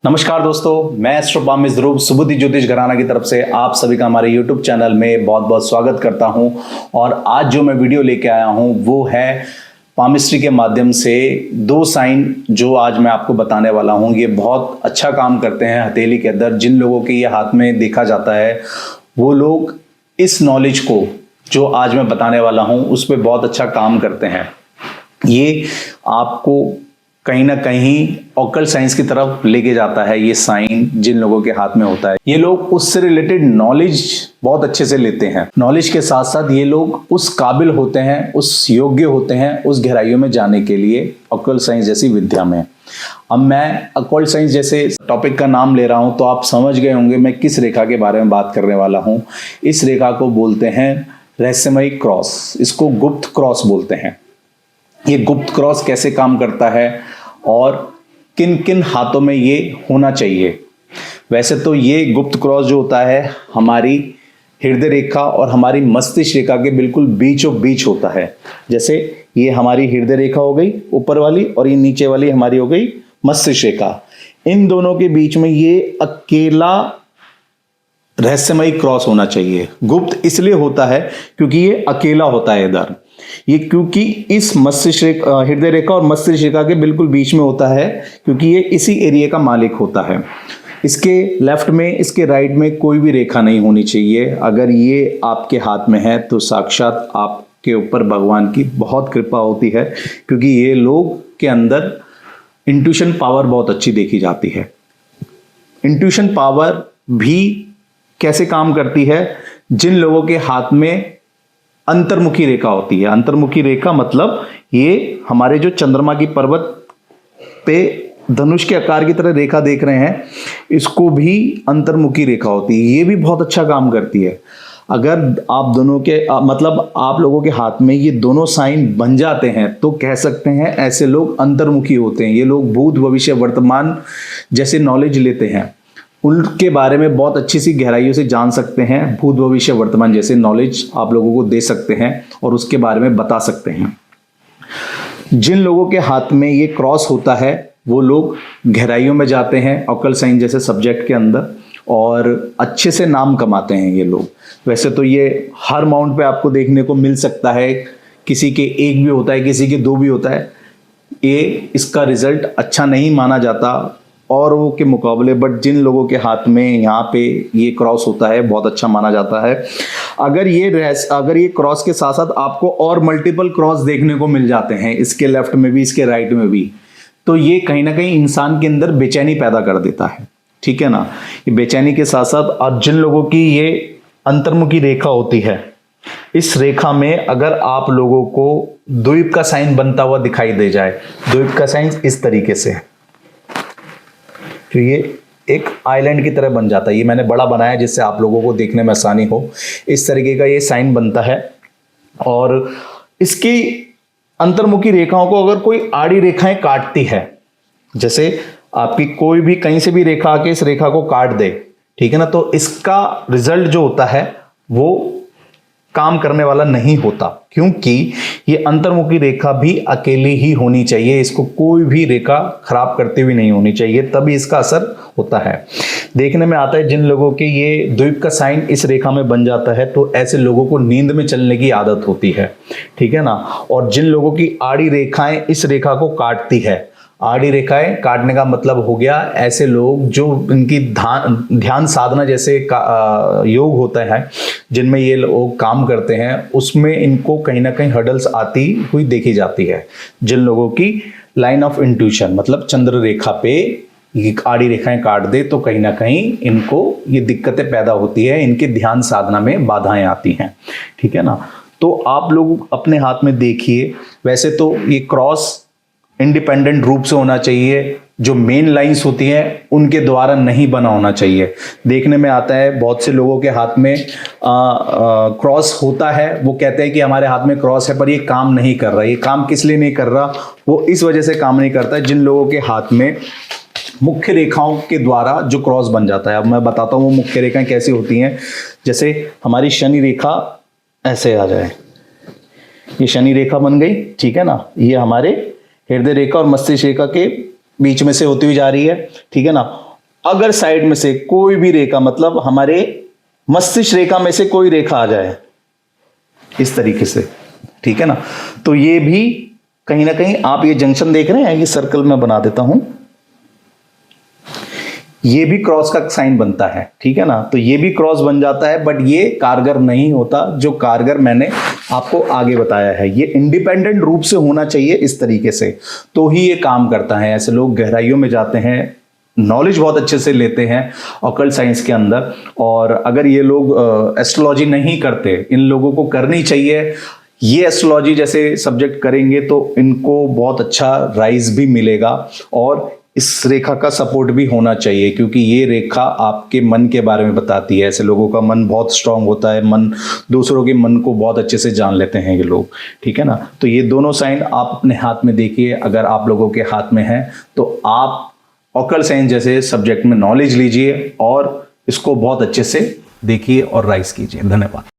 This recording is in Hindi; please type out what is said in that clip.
नमस्कार दोस्तों, मैं एस्ट्रोपामिस्ट ध्रुव सुबुद्धि ज्योतिष घराना की तरफ से आप सभी का हमारे YouTube चैनल में बहुत बहुत स्वागत करता हूं। और आज जो मैं वीडियो लेके आया हूं वो है पामिस्ट्री के माध्यम से दो साइन जो आज मैं आपको बताने वाला हूं। ये बहुत अच्छा काम करते हैं हथेली के अंदर। जिन लोगों के ये हाथ में देखा जाता है वो लोग इस नॉलेज को जो आज मैं बताने वाला हूं उस पर बहुत अच्छा काम करते हैं। ये आपको कहीं ना कहीं ऑकल्ट साइंस की तरफ लेके जाता है। ये साइन जिन लोगों के हाथ में होता है, ये लोग उससे रिलेटेड नॉलेज बहुत अच्छे से लेते हैं। नॉलेज के साथ साथ ये लोग उस काबिल होते हैं, उस योग्य होते हैं उस गहराइयों में जाने के लिए ऑकल्ट साइंस जैसी विद्या में। अब मैं ऑकल्ट साइंस जैसे टॉपिक का नाम ले रहा हूं तो आप समझ गए होंगे मैं किस रेखा के बारे में बात करने वाला हूं। इस रेखा को बोलते हैं रहस्यमयी क्रॉस, इसको गुप्त क्रॉस बोलते हैं। ये गुप्त क्रॉस कैसे काम करता है और किन किन हाथों में ये होना चाहिए। वैसे तो ये गुप्त क्रॉस जो होता है हमारी हृदय रेखा और हमारी मस्तिष्क रेखा के बिल्कुल बीचों बीच होता है। जैसे ये हमारी हृदय रेखा हो गई ऊपर वाली और ये नीचे वाली हमारी हो गई मस्तिष्क रेखा। इन दोनों के बीच में ये अकेला रहस्यमयी क्रॉस होना चाहिए। गुप्त इसलिए होता है क्योंकि ये अकेला होता है इधर। ये क्योंकि इस मस्तिष्क हृदय रेखा और मस्तिष्क रेखा के बिल्कुल बीच में होता है क्योंकि ये इसी एरिया का मालिक होता है। इसके लेफ्ट में, इसके राइट में कोई भी रेखा नहीं होनी चाहिए। अगर ये आपके हाथ में है तो साक्षात आपके ऊपर भगवान की बहुत कृपा होती है, क्योंकि ये लोग के अंदर इंट्यूशन पावर बहुत अच्छी देखी जाती है। इंट्यूशन पावर भी कैसे काम करती है? जिन लोगों के हाथ में अंतर्मुखी रेखा होती है। अंतर्मुखी रेखा मतलब ये हमारे जो चंद्रमा की पर्वत पे धनुष के आकार की तरह रेखा देख रहे हैं, इसको भी अंतर्मुखी रेखा होती है। ये भी बहुत अच्छा काम करती है। अगर आप दोनों के मतलब आप लोगों के हाथ में ये दोनों साइन बन जाते हैं तो कह सकते हैं ऐसे लोग अंतर्मुखी होते हैं। ये लोग भूत भविष्य वर्तमान जैसे नॉलेज लेते हैं, उनके बारे में बहुत अच्छी सी गहराइयों से जान सकते हैं। भूत भविष्य वर्तमान जैसे नॉलेज आप लोगों को दे सकते हैं और उसके बारे में बता सकते हैं। जिन लोगों के हाथ में ये क्रॉस होता है वो लोग गहराइयों में जाते हैं ऑकल्ट साइंस जैसे सब्जेक्ट के अंदर और अच्छे से नाम कमाते हैं ये लोग। वैसे तो ये हर माउंट पे आपको देखने को मिल सकता है। किसी के एक भी होता है, किसी के दो भी होता है। ये इसका रिजल्ट अच्छा नहीं माना जाता औरों के मुकाबले, बट जिन लोगों के हाथ में यहाँ पे ये क्रॉस होता है बहुत अच्छा माना जाता है। अगर ये क्रॉस के साथ साथ आपको और मल्टीपल क्रॉस देखने को मिल जाते हैं, इसके लेफ्ट में भी इसके राइट में भी, तो ये कहीं ना कहीं इंसान के अंदर बेचैनी पैदा कर देता है। ठीक है ना। ये बेचैनी के साथ साथ और जिन लोगों की ये अंतर्मुखी रेखा होती है, इस रेखा में अगर आप लोगों को द्वीप का साइन बनता हुआ दिखाई दे जाए, द्वीप का साइन इस तरीके से, तो ये एक आइलैंड की तरह बन जाता है। ये मैंने बड़ा बनाया जिससे आप लोगों को देखने में आसानी हो। इस तरीके का ये साइन बनता है और इसकी अंतर्मुखी रेखाओं को अगर कोई आड़ी रेखाएं काटती है, जैसे आपकी कोई भी कहीं से भी रेखा आके इस रेखा को काट दे, ठीक है ना, तो इसका रिजल्ट जो होता है वो काम करने वाला नहीं होता, क्योंकि ये अंतर्मुखी रेखा भी अकेली ही होनी चाहिए। इसको कोई भी रेखा खराब करते हुए नहीं होनी चाहिए, तभी इसका असर होता है। देखने में आता है जिन लोगों के ये द्वीप का साइन इस रेखा में बन जाता है तो ऐसे लोगों को नींद में चलने की आदत होती है। ठीक है ना। और जिन लोगों की आड़ी रेखाएं इस रेखा को काटती है, आड़ी रेखाएं काटने का मतलब हो गया ऐसे लोग जो इनकी ध्यान साधना जैसे योग होता है जिनमें ये लोग काम करते हैं, उसमें इनको कहीं ना कहीं हर्डल्स आती हुई देखी जाती है। जिन लोगों की लाइन ऑफ इंट्यूशन मतलब चंद्र रेखा पे ये आड़ी रेखाएं काट दे तो कहीं ना कहीं इनको ये दिक्कतें पैदा होती है, इनके ध्यान साधना में बाधाएं आती हैं। ठीक है ना। तो आप लोग अपने हाथ में देखिए। वैसे तो ये क्रॉस इंडिपेंडेंट रूप से होना चाहिए, जो मेन लाइंस होती हैं उनके द्वारा नहीं बना होना चाहिए। देखने में आता है बहुत से लोगों के हाथ में क्रॉस होता है, वो कहते हैं कि हमारे हाथ में क्रॉस है, पर ये काम नहीं कर रहा। ये काम किस लिए नहीं कर रहा? वो इस वजह से काम नहीं करता जिन लोगों के हाथ में मुख्य रेखाओं के द्वारा जो क्रॉस बन जाता है। अब मैं बताता हूँ वो मुख्य रेखाएं कैसी होती हैं। जैसे हमारी शनि रेखा ऐसे आ जाए, ये शनि रेखा बन गई, ठीक है ना। ये हमारे हृदय रेखा और मस्तिष्क रेखा के बीच में से होती हुई जा रही है, ठीक है ना। अगर साइड में से कोई भी रेखा, मतलब हमारे मस्तिष्क रेखा में से कोई रेखा आ जाए इस तरीके से, ठीक है ना, तो ये भी कहीं ना कहीं, आप ये जंक्शन देख रहे हैं, ये सर्कल में बना देता हूं, ये भी क्रॉस का साइन बनता है, ठीक है ना, तो ये भी क्रॉस बन जाता है, बट ये कारगर नहीं होता। जो कारगर मैंने आपको आगे बताया है, ये इंडिपेंडेंट रूप से होना चाहिए इस तरीके से, तो ही ये काम करता है। ऐसे लोग गहराइयों में जाते हैं, नॉलेज बहुत अच्छे से लेते हैं ऑकल्ट साइंस के अंदर, और अगर ये लोग एस्ट्रोलॉजी नहीं करते, इन लोगों को करनी चाहिए। ये एस्ट्रोलॉजी जैसे सब्जेक्ट करेंगे तो इनको बहुत अच्छा राइज भी मिलेगा, और इस रेखा का सपोर्ट भी होना चाहिए, क्योंकि ये रेखा आपके मन के बारे में बताती है। ऐसे लोगों का मन बहुत स्ट्रांग होता है, मन, दूसरों के मन को बहुत अच्छे से जान लेते हैं ये लोग, ठीक है ना। तो ये दोनों साइन आप अपने हाथ में देखिए, अगर आप लोगों के हाथ में है तो आप ऑकल्ट साइंस जैसे सब्जेक्ट में नॉलेज लीजिए और इसको बहुत अच्छे से देखिए और राइज कीजिए। धन्यवाद।